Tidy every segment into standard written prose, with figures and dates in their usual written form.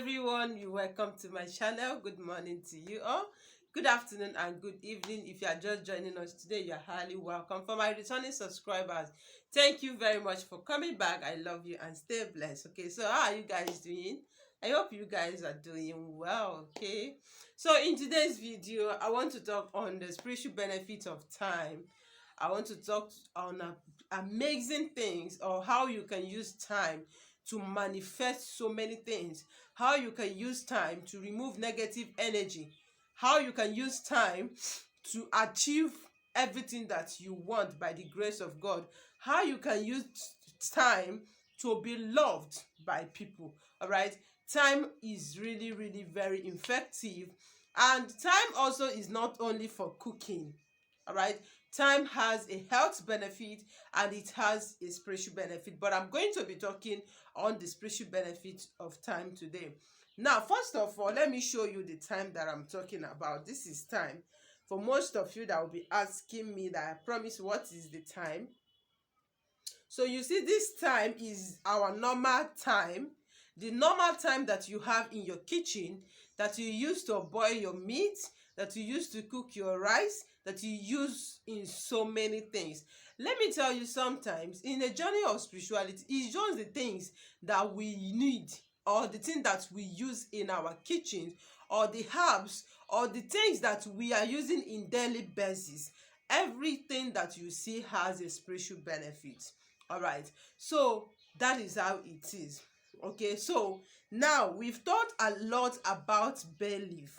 everyone, you welcome to my channel. Good morning to you all, good afternoon and good evening. If you are just joining us today, you are highly welcome. For my returning subscribers, thank you very much for coming back. I love you and stay blessed. Okay, so how are you guys doing? I hope you guys are doing well. Okay, so in today's video I want to talk on the spiritual benefit of time. I want to talk on amazing things, or how you can use time to manifest so many things, how you can use time to remove negative energy, how you can use time to achieve everything that you want by the grace of God, how you can use time to be loved by people. All right, time is really very effective, and time also is not only for cooking. All right, time has a health benefit and it has a spiritual benefit, but I'm going to be talking on the spiritual benefit of time today. Now, first of all, let me show you the time that I'm talking about. This is time. For most of you that will be asking me that, I promise, what is the time? So you see, this time is our normal time, the normal time that you have in your kitchen, that you use to boil your meat, that you use to cook your rice, that you use in so many things. Let me tell you, sometimes in a journey of spirituality, it's just the things that we need, or the thing that we use in our kitchen, or the herbs, or the things that we are using in daily basis. Everything that you see has a spiritual benefit. All right, so that is how it is. Okay, so now we've thought a lot about bay leaf,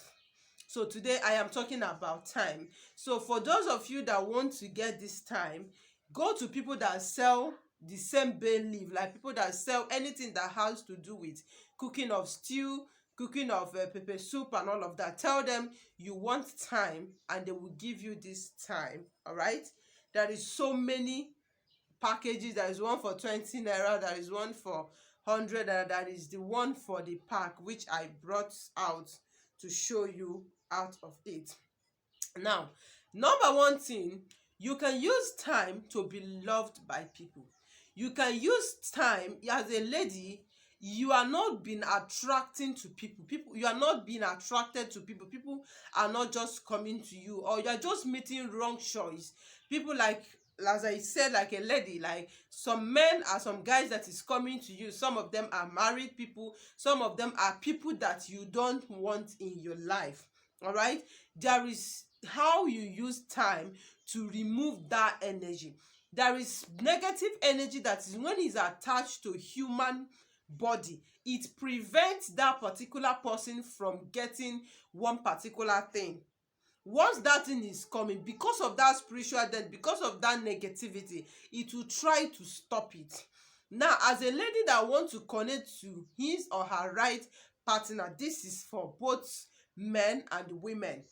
so today I am talking about time. So for those of you that want to get this time, go to people that sell the same bay leaf, like people that sell anything that has to do with cooking of stew, cooking of pepper soup and all of that. Tell them you want time and they will give you this time. All right, there is so many packages. There is one for 20 naira, there is one for 100 naira, that is the one for the pack which I brought out to show you out of it. Now, number one thing, you can use time to be loved by people. You can use time as a lady. You are not being attracting to people, you are not being attracted to people are not just coming to you, or you are just making wrong choice. People, like, as I said, like a lady, like some men are some guys that is coming to you. Some of them are married people, some of them are people that you don't want in your life. All right, there is how you use time to remove that energy. There is negative energy that is, when it's attached to human body, it prevents that particular person from getting one particular thing. Once that thing is coming, because of that spiritual death, because of that negativity, it will try to stop it. Now, as a lady that wants to connect to his or her right partner, this is for both men and women,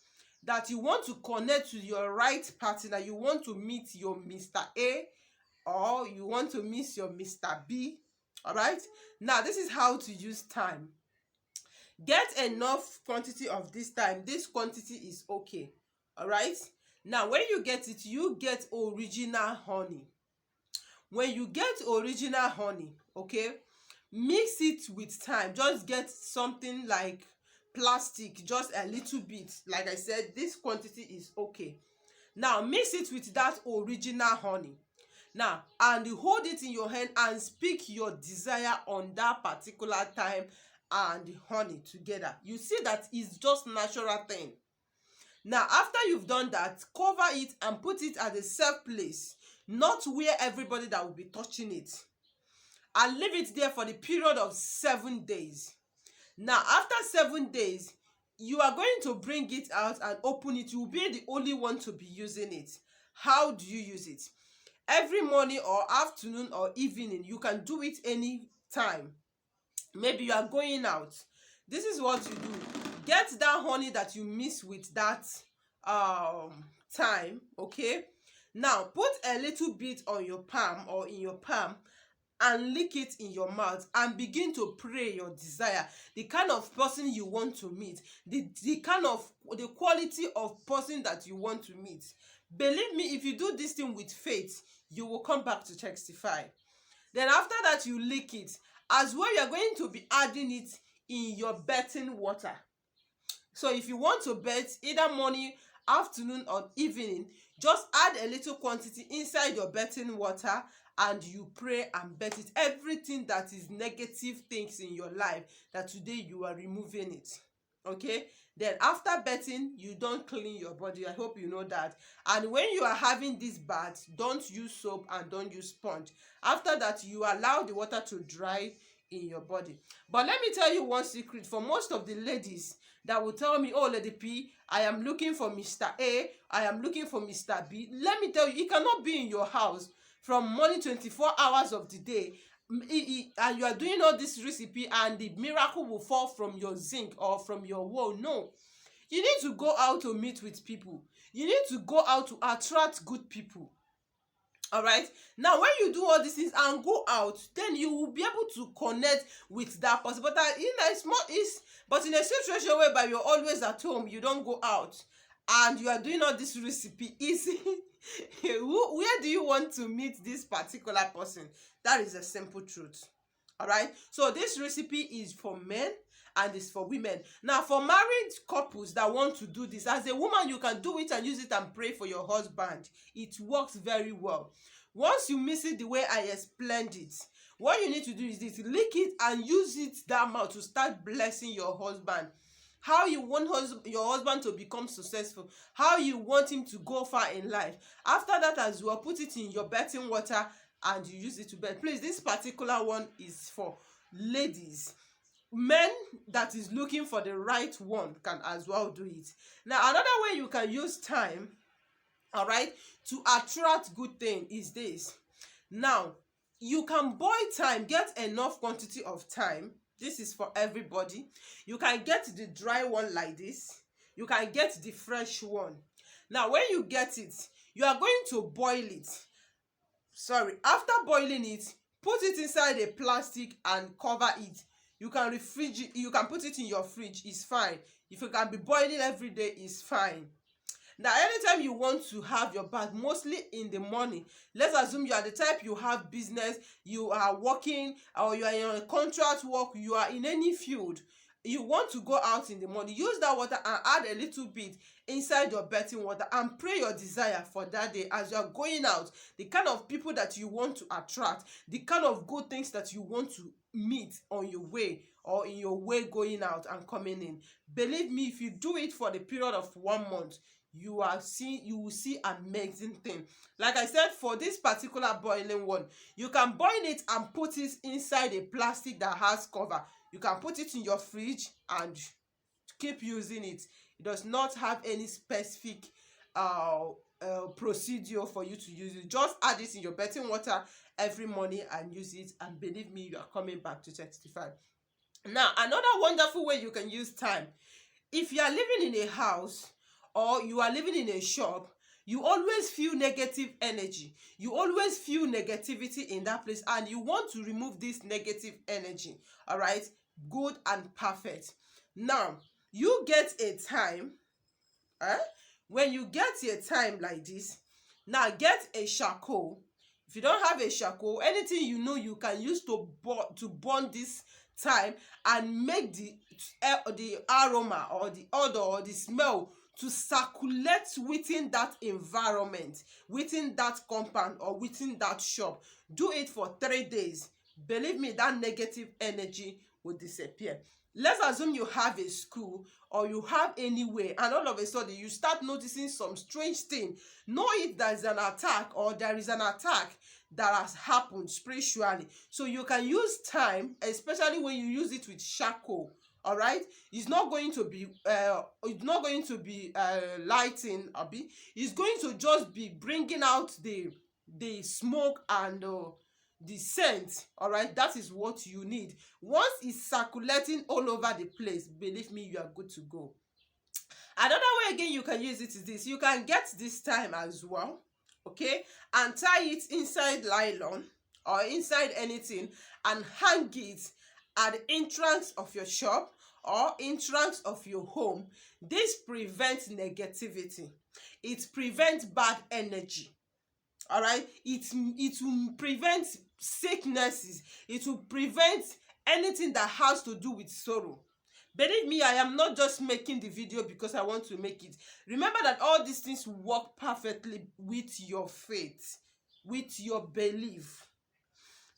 that you want to connect to your right partner, you want to meet your Mr. A, or you want to meet your Mr. B. All right, now this is how to use time. Get enough quantity of this time. This quantity is okay. All right, now when you get it, you get original honey. When you get original honey, okay, mix it with time. Just get something like plastic, just a little bit. Like I said, this quantity is okay. Now mix it with that original honey. Now, and hold it in your hand and speak your desire on that particular time and the honey together. You see that it's just natural thing. Now, after you've done that, cover it and put it at a safe place, not where everybody that will be touching it, and leave it there for the period of 7 days. Now, after 7 days, you are going to bring it out and open it. You will be the only one to be using it. How do you use it? Every morning or afternoon or evening. You can do it any time. Maybe you are going out. This is what you do. Get that honey that you mix with that time. Okay, now put a little bit on your palm or in your palm and lick it in your mouth and begin to pray your desire, the kind of person you want to meet, the quality of person that you want to meet. Believe me, if you do this thing with faith, you will come back to testify. Then after that, you lick it. As well, you are going to be adding it in your bathing water. So if you want to bath either morning, afternoon or evening, just add a little quantity inside your bathing water and you pray and bath it. Everything that is negative things in your life, that today you are removing it. Okay? Then after bathing, you don't clean your body. I hope you know that. And when you are having this bath, don't use soap and don't use sponge. After that, you allow the water to dry in your body. But let me tell you one secret for most of the ladies that will tell me, oh, Lady P, I am looking for Mr. A, I am looking for Mr. B. Let me tell you, it cannot be in your house from morning 24 hours of the day, and you are doing all this recipe and the miracle will fall from your zinc or from your wall. No. You need to go out to meet with people. You need to go out to attract good people. All right, now when you do all these things and go out, then you will be able to connect with that person. But in a small is but in a situation whereby you're always at home, you don't go out and you are doing all this recipe easy. Where do you want to meet this particular person? That is a simple truth. All right, so this recipe is for men and it's for women. Now for married couples that want to do this, as a woman you can do it and use it and pray for your husband. It works very well. Once you miss it the way I explained it, what you need to do is this: lick it and use it that mouth to start blessing your husband. How you want your husband to become successful, how you want him to go far in life. After that, as well, put it in your bathing water and you use it to bath. Please, this particular one is for ladies. Men that is looking for the right one can as well do it. Now another way you can use thyme, all right, to attract good thing is this. Now you can boil thyme, get enough quantity of thyme. This is for everybody. You can get the dry one like this, you can get the fresh one. Now when you get it, you are going to boil it. After boiling it, put it inside a plastic and cover it. You can put it in your fridge, it's fine. If you can be boiling every day, it's fine. Now anytime you want to have your bath, mostly in the morning, let's assume you are the type, you have business, you are working, or you are in a contract work, you are in any field, you want to go out in the morning, use that water and add a little bit inside your bathing water and pray your desire for that day. As you are going out, the kind of people that you want to attract, the kind of good things that you want to meet on your way or in your way going out and coming in. Believe me, if you do it for the period of 1 month, you will see amazing thing. Like I said, for this particular boiling one, you can boil it and put it inside a plastic that has cover. You can put it in your fridge and keep using it. It does not have any specific procedure for you to use it. Just add it in your bathing water every morning and use it, and believe me, you are coming back to testify. Now another wonderful way you can use thyme: if you are living in a house or you are living in a shop, you always feel negative energy, you always feel negativity in that place, and you want to remove this negative energy. All right, good and perfect. Now you get a thyme. When you get a thyme like this, now get a charcoal. If you don't have a charcoal, anything you can use to burn this thyme and make the aroma or the odor or the smell to circulate within that environment, within that compound or within that shop. Do it for 3 days. Believe me, that negative energy will disappear. Let's assume you have a school or you have anywhere, and all of a sudden you start noticing some strange thing. Know it there is an attack, or there is an attack that has happened spiritually. So you can use thyme, especially when you use it with charcoal. All right, it's not going to be lighting, abi. It's going to just be bringing out the smoke and the scent. All right, that is what you need. Once it's circulating all over the place, believe me, you are good to go. Another way again you can use it is this: you can get this thyme as well, okay, and tie it inside nylon or inside anything and hang it at the entrance of your shop or entrance of your home. This prevents negativity, it prevents bad energy. All right, it will prevent sicknesses, it will prevent anything that has to do with sorrow. Believe me, I am not just making the video because I want to make it. Remember that all these things work perfectly with your faith, with your belief.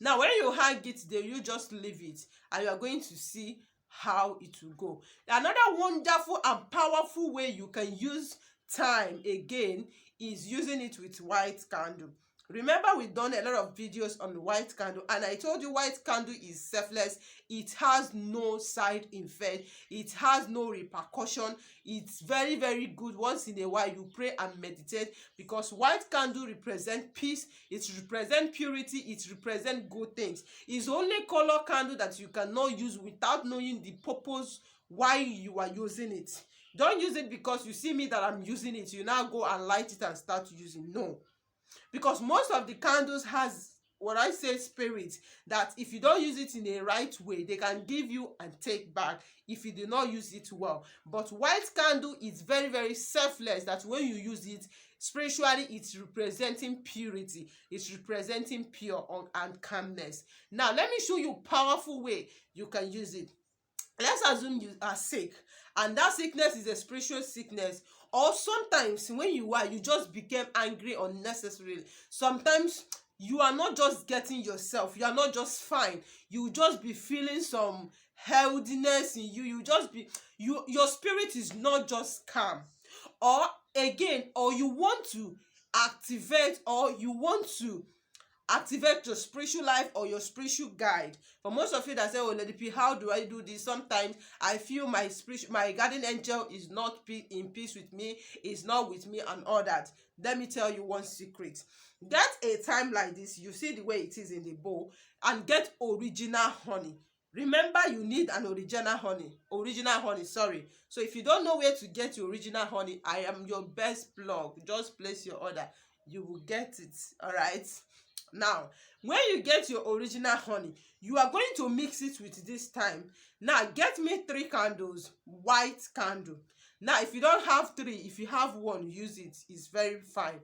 Now, when you hang it there, you just leave it and you are going to see how it will go. Another wonderful and powerful way you can use thyme again is using it with white candle. Remember, we've done a lot of videos on the white candle, and I told you white candle is selfless. It has no side effect, it has no repercussion. It's very, very good. Once in a while you pray and meditate, because white candle represent peace, it represent purity, it represent good things. It's only color candle that you cannot use without knowing the purpose why you are using it. Don't use it because you see me that I'm using it, you now go and light it and start using. No, because most of the candles has what I say spirit, that if you don't use it in a right way, they can give you and take back if you do not use it well. But white candle is very, very selfless, that when you use it spiritually, it's representing purity, it's representing pure and calmness. Now let me show you a powerful way you can use it. Let's assume you are sick, and that sickness is a spiritual sickness. Or sometimes when you just became angry unnecessarily. Sometimes you are not just getting yourself, you are not just fine, you just be feeling some healthiness in you. You just be, your spirit is not just calm. Or again, or you want to activate, or you want to activate your spiritual life or your spiritual guide. For most of you that say, oh Lady P, how do I do this? Sometimes I feel my guardian angel is not in peace with me, is not with me and all that. Let me tell you one secret. Get a thyme like this, you see the way it is in the bowl, and get original honey. Remember, you need an original honey, sorry. So if you don't know where to get your original honey, I am your best plug. Just place your order, you will get it. All right. Now, when you get your original honey, you are going to mix it with this thyme. Now, get me 3 candles, white candle. Now, if you don't have 3, if you have 1, use it. It's very fine.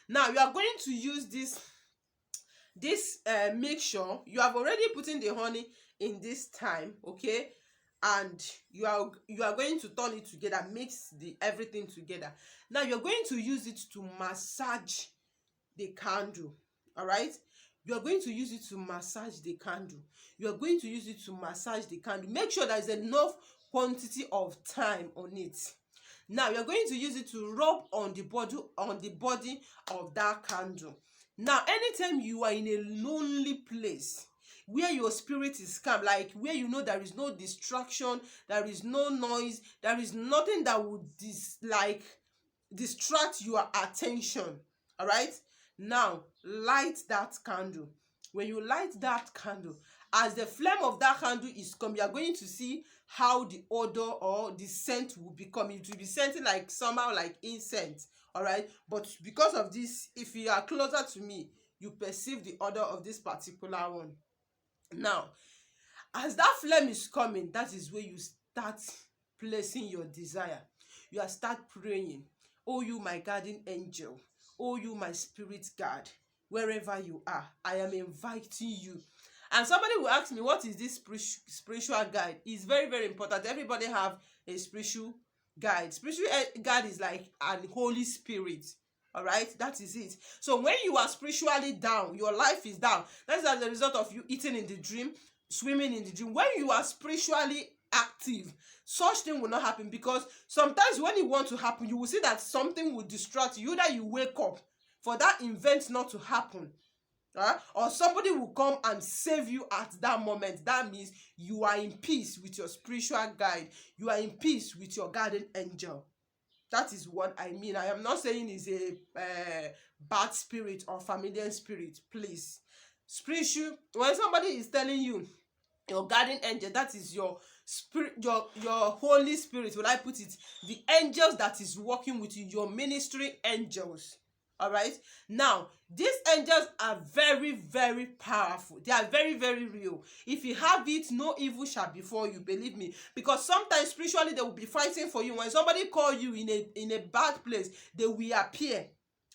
Now, you are going to use this mixture. You have already put in the honey in this thyme, okay? And you are going to turn it together, mix everything together. Now, you're going to use it to massage the candle. All right, you are going to use it to massage the candle. You are going to use it to massage the candle. Make sure there is enough quantity of thyme on it. Now you are going to use it to rub on the body of that candle. Now, anytime you are in a lonely place where your spirit is calm, like where you know there is no distraction, there is no noise, there is nothing that would distract your attention. All right, now light that candle. When you light that candle, as the flame of that candle is coming, you are going to see how the odor or the scent will become. It will be scenting like somehow like incense. All right, but because of this, if you are closer to me, you perceive the odor of this particular one. Now, as that flame is coming, that is where you start placing your desire. You are start praying, oh you my guardian angel, oh you my spirit guide, wherever you are, I am inviting you. And somebody will ask me, what is this spiritual guide? It's very, very important. Everybody have a spiritual guide. Spiritual guide is like an Holy Spirit. All right, that is it. So when you are spiritually down, your life is down. That is as a result of you eating in the dream, swimming in the dream. When you are spiritually active, such thing will not happen, because sometimes when it wants to happen, you will see that something will distract you. That you wake up for that event not to happen, or somebody will come and save you at that moment. That means you are in peace with your spiritual guide. You are in peace with your guardian angel. That is what I mean. I am not saying it's a bad spirit or familiar spirit. Please, spiritual. When somebody is telling you your guardian angel, that is your spirit, your Holy Spirit. Will I put it? The angels that is working with you, your ministry angels. All right, now these angels are very, very powerful. They are very, very real. If you have it, no evil shall befall you, believe me, because sometimes spiritually they will be fighting for you. When somebody call you in a bad place, they will appear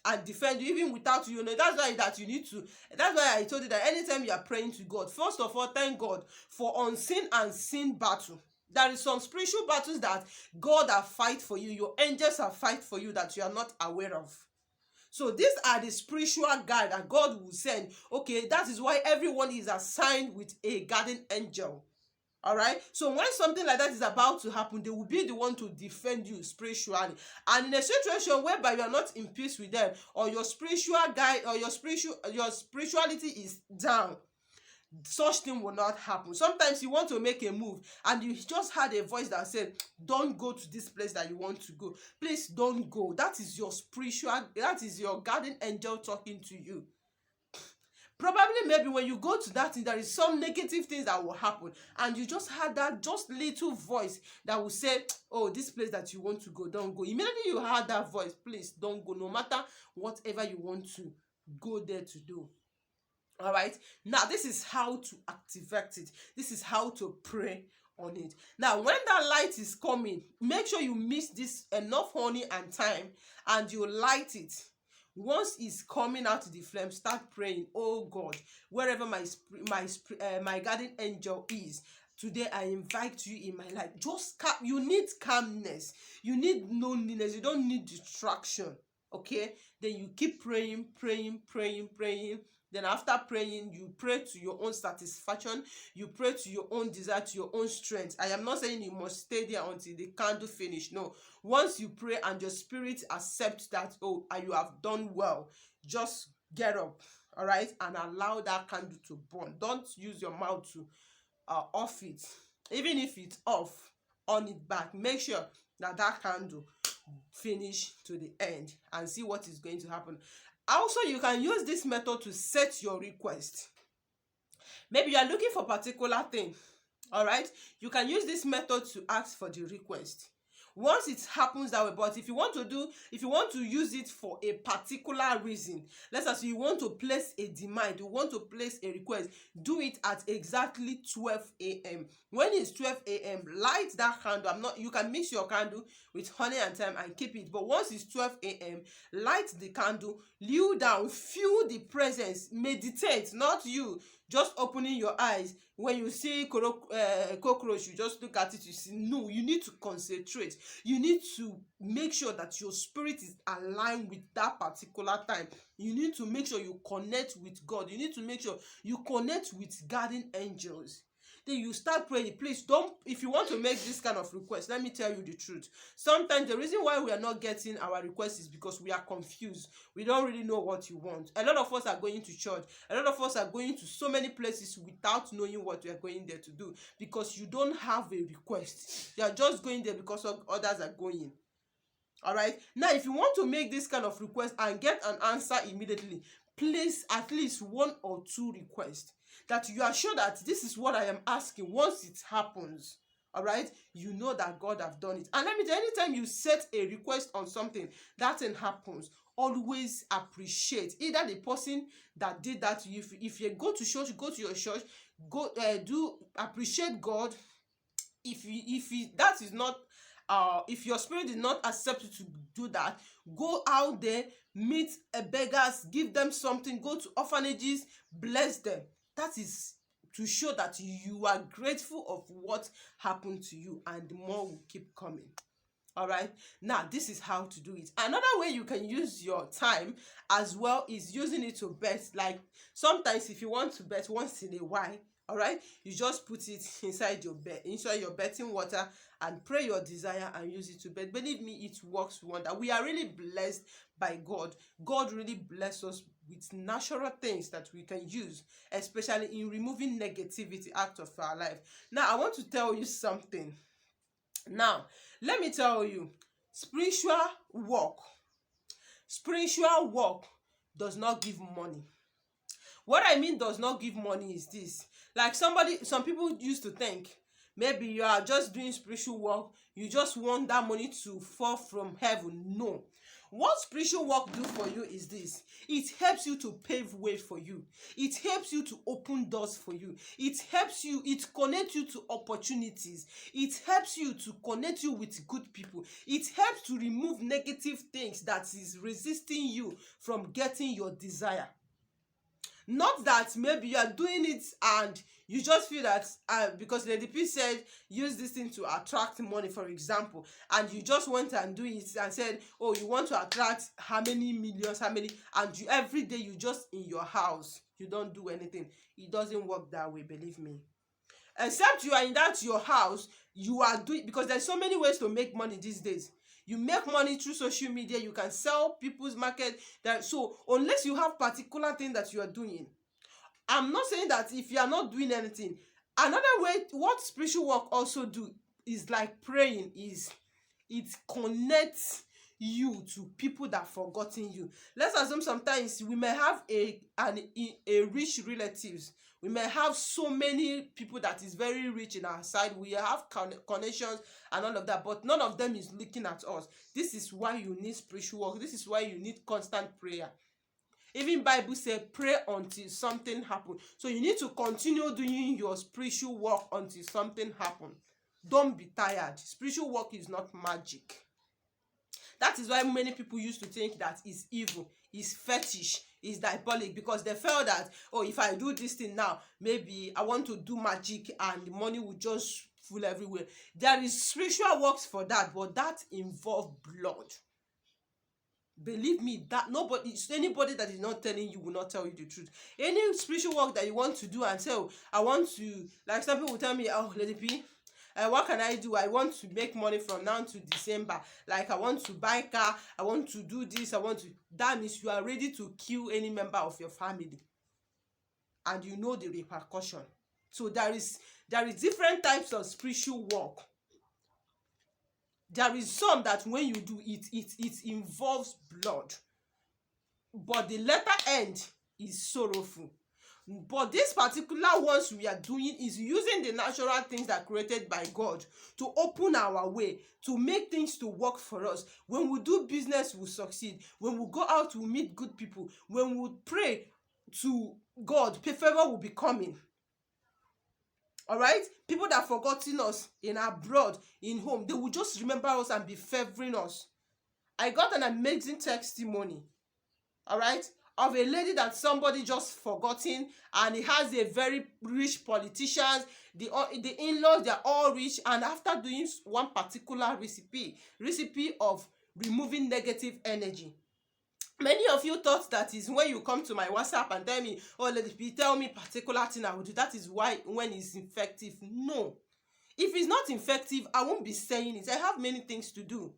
and defend you even without you know. That's why that you need to, that's why I told you that anytime you are praying to God, first of all, thank God for unseen and seen battle. There is some spiritual battles that God have fight for you, your angels have fight for you that you are not aware of. So these are the spiritual guide that God will send. Okay, that is why everyone is assigned with a guardian angel. All right. So when something like that is about to happen, they will be the one to defend you spiritually. And in a situation whereby you are not in peace with them, or your spiritual guide or your spirituality is down, such thing will not happen. Sometimes you want to make a move and you just had a voice that said, don't go to this place that you want to go. Please don't go. That is your that is your guardian angel talking to you. Probably maybe when you go to that thing, there is some negative things that will happen, and you just had that just little voice that will say, oh, this place that you want to go, don't go. Immediately you heard that voice, please don't go, no matter whatever you want to go there to do. All right. Now, this is how to activate it. This is how to pray on it. Now, when that light is coming, make sure you mix this enough honey and thyme, and you light it. Once it's coming out of the flame, start praying. Oh God, wherever my guardian angel is, today I invite you in my life. Just you need calmness. You need loneliness. You don't need distraction. Okay? Then you keep praying, praying, praying, praying. Then after praying, you pray to your own satisfaction. You pray to your own desire, to your own strength. I am not saying you must stay there until the candle finish. No. Once you pray and your spirit accepts that, oh, you have done well, just get up, all right, and allow that candle to burn. Don't use your mouth to off it. Even if it's off, on it back. Make sure that that candle finish to the end and see what is going to happen. Also, you can use this method to set your request. Maybe you are looking for a particular thing, all right? You can use this method to ask for the request. Once it happens that way, but if you want to use it for a particular reason, let's say you want to place a demand, you want to place a request, do it at exactly 12 a.m. When it's 12 a.m., light that candle. You can mix your candle with honey and thyme and keep it. But once it's 12 a.m., light the candle, kneel down, feel the presence, meditate, not you just opening your eyes. When you see cockroach, you just look at it, you see, no, you need to concentrate. You need to make sure that your spirit is aligned with that particular time. You need to make sure you connect with God. You need to make sure you connect with guardian angels. Then you start praying. Please don't, if you want to make this kind of request, let me tell you the truth. Sometimes the reason why we are not getting our requests is because we are confused. We don't really know what you want. A lot of us are going to church. A lot of us are going to so many places without knowing what we are going there to do, because you don't have a request. You are just going there because others are going. All right. Now, if you want to make this kind of request and get an answer immediately, place at least 1 or 2 requests that you are sure that this is what I am asking. Once it happens, all right, you know that God have done it. And let me tell you, anytime you set a request on something, that thing happens, always appreciate either the person that did that to you. If you go to church, go to your church, do appreciate God. If that is not if your spirit did not accept you to do that, go out there, meet beggars, give them something, go to orphanages, bless them. That is to show that you are grateful of what happened to you, and more will keep coming. All right. Now, this is how to do it. Another way you can use your time as well is using it to bet. Like sometimes if you want to bet once in a while, all right, you just put it inside your betting water and pray your desire and use it to bet. Believe me, it works wonder. We are really blessed by God. God really bless us with natural things that we can use, especially in removing negativity out of our life. Now, I want to tell you something. Now, let me tell you, spiritual work does not give money. What I mean does not give money is this. Like some people used to think maybe you are just doing spiritual work, you just want that money to fall from heaven. No. What spiritual work do for you is this: it helps you to pave way for you, it helps you to open doors for you, it helps you, it connects you to opportunities, it helps you to connect you with good people, it helps to remove negative things that is resisting you from getting your desire. Not that maybe you are doing it and you just feel that because Lady P said use this thing to attract money, for example, and you just went and do it and said, oh, you want to attract how many millions, how many, and you every day you just in your house, you don't do anything. It doesn't work that way, believe me. Except you are in that your house, you are doing, because there's so many ways to make money these days. You make money through social media, you can sell people's market. That, so unless you have particular thing that you are doing, I'm not saying that if you are not doing anything. Another way, what spiritual work also do is like praying, is it connects you to people that forgotten you. Let's assume sometimes we may have a rich relatives. We may have so many people that is very rich in our side. We have connections and all of that, but none of them is looking at us. This is why you need spiritual work. This is why you need constant prayer. Even Bible says pray until something happen. So you need to continue doing your spiritual work until something happen. Don't be tired. Spiritual work is not magic. That is why many people used to think that it's evil, it's fetish, it's diabolic, because they felt that, oh, if I do this thing now, maybe I want to do magic and the money will just full everywhere. There is spiritual works for that, but that involves blood. Believe me, that anybody that is not telling you will not tell you the truth. Any spiritual work that you want to do and say, oh, I want to, like some people will tell me, oh, Lady P, what can I do? I want to make money from now to December. Like, I want to buy car, I want to do this, I want to. That means you are ready to kill any member of your family, and you know the repercussion. So there is different types of spiritual work. There is some that when you do it, it involves blood, but the latter end is sorrowful. But this particular ones we are doing is using the natural things that are created by God to open our way, to make things to work for us. When we do business, we succeed. When we go out, we meet good people. When we pray to God, favor will be coming. All right? People that forgotten us in abroad, in home, they will just remember us and be favoring us. I got an amazing testimony, all right, of a lady that somebody just forgotten, and it has a very rich politicians. The in-laws, they're all rich, and after doing one particular recipe of removing negative energy. Many of you thought that is when you come to my WhatsApp and tell me, oh, Lady P, tell me particular thing I will do. That is why when it's effective. No. If it's not effective, I won't be saying it. I have many things to do.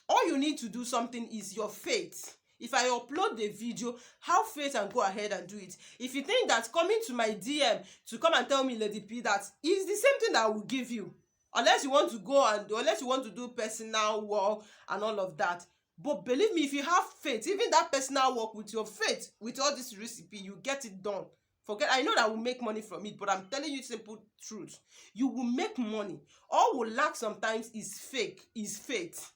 All you need to do something is your faith. If I upload the video, have faith and go ahead and do it. If you think that coming to my DM to come and tell me, Lady P, that is the same thing that I will give you. Unless you want to go and unless you want to do personal work and all of that. But believe me, if you have faith, even that personal work with your faith, with all this recipe, you get it done. Forget, I know that we'll make money from it, but I'm telling you simple truth. You will make money. All we lack sometimes is faith.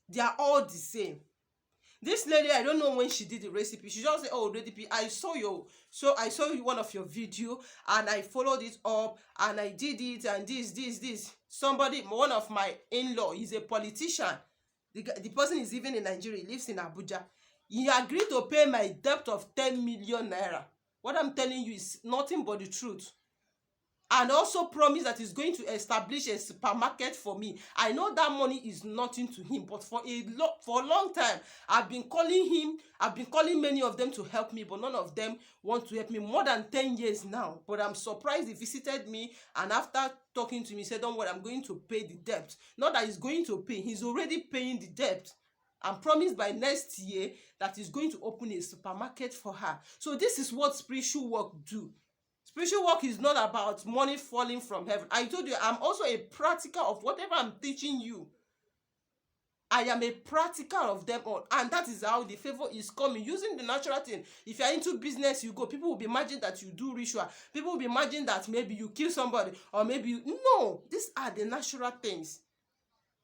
They are all the same. This lady, I don't know when she did the recipe. She just said, oh, Lady P, I saw one of your video and I followed it up and I did it and this. Somebody, one of my in-law, is a politician. The person is even in Nigeria, he lives in Abuja. He agreed to pay my debt of 10 million naira. What I'm telling you is nothing but the truth. And also promised that he's going to establish a supermarket for me. I know that money is nothing to him, but for a long time, I've been calling many of them to help me, but none of them want to help me. More than 10 years now. But I'm surprised he visited me, and after talking to me, he said, don't worry, I'm going to pay the debt. Not that he's going to pay, he's already paying the debt. And promised by next year that he's going to open a supermarket for her. So this is what spiritual work do. Spiritual work is not about money falling from heaven. I told you, I'm also a practical of whatever I'm teaching you. I am a practical of them all. And that is how the favor is coming. Using the natural thing. If you're into business, you go. People will be imagining that you do ritual. People will be imagining that maybe you kill somebody. Or maybe you... No. These are the natural things.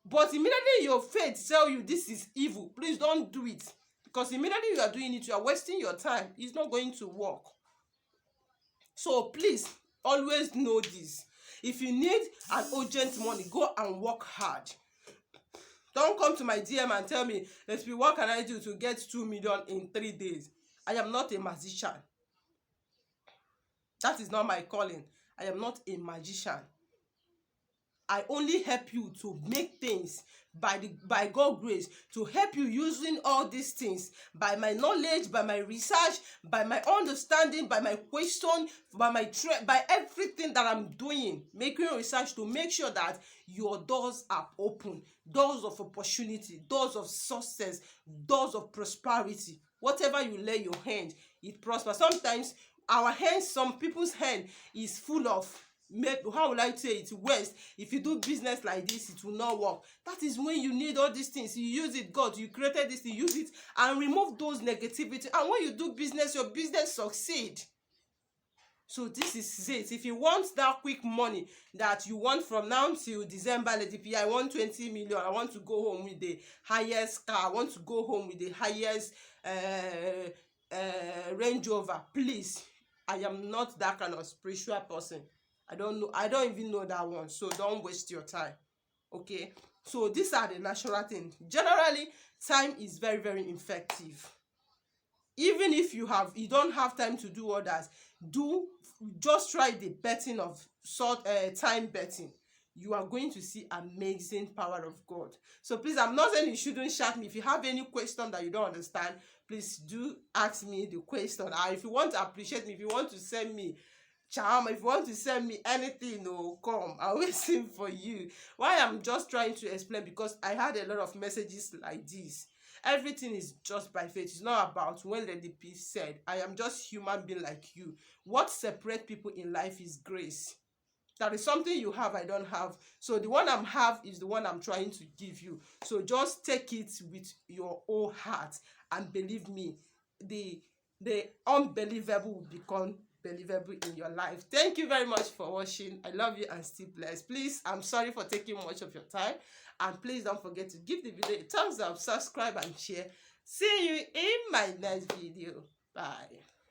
But immediately your faith tell you this is evil, please don't do it. Because immediately you are doing it, you are wasting your time. It's not going to work. So please always know this. If you need an urgent money, go and work hard. Don't come to my DM and tell me, "Let's what can I do to get 2 million in 3 days?" I am not a magician. That is not my calling. I am not a magician. I only help you to make things by God's grace, to help you using all these things by my knowledge, by my research, by my understanding, by my question, by everything that I'm doing, making research to make sure that your doors are open, doors of opportunity, doors of success, doors of prosperity. Whatever you lay your hand, it prospers. Sometimes some people's hand is full of, how will I say it, waste. If you do business like this, it will not work. That is when you need all these things. You use it. God, you created this, you use it and remove those negativity, and when you do business, your business succeed. So this is it. If you want that quick money that you want from now till December, I want 20 million. I want to go home with the highest car. I want to go home with the highest Range Rover. Please, I am not that kind of spiritual person. I don't know. I don't even know that one. So don't waste your time. Okay. So these are the natural things. Generally, time is very, very effective. Even if you don't have time to do others, just try the betting of time betting. You are going to see amazing power of God. So please, I'm not saying you shouldn't chat me. If you have any question that you don't understand, please do ask me the question. And if you want to appreciate me, if you want to send me charm, if you want to send me anything, come, I'll waiting for you. Why I'm just trying to explain, because I had a lot of messages like this. Everything is just by faith. It's not about when Lady P said, I am just human being like you. What separates people in life is grace. That is something you have, I don't have. So the one I'm have is the one I'm trying to give you. So just take it with your whole heart, and believe me, the unbelievable will become believable in your life. Thank you very much for watching. I love you and still blessed. Please, I'm sorry for taking much of your time, and please don't forget to give the video a thumbs up, subscribe and share. See you in my next video. Bye.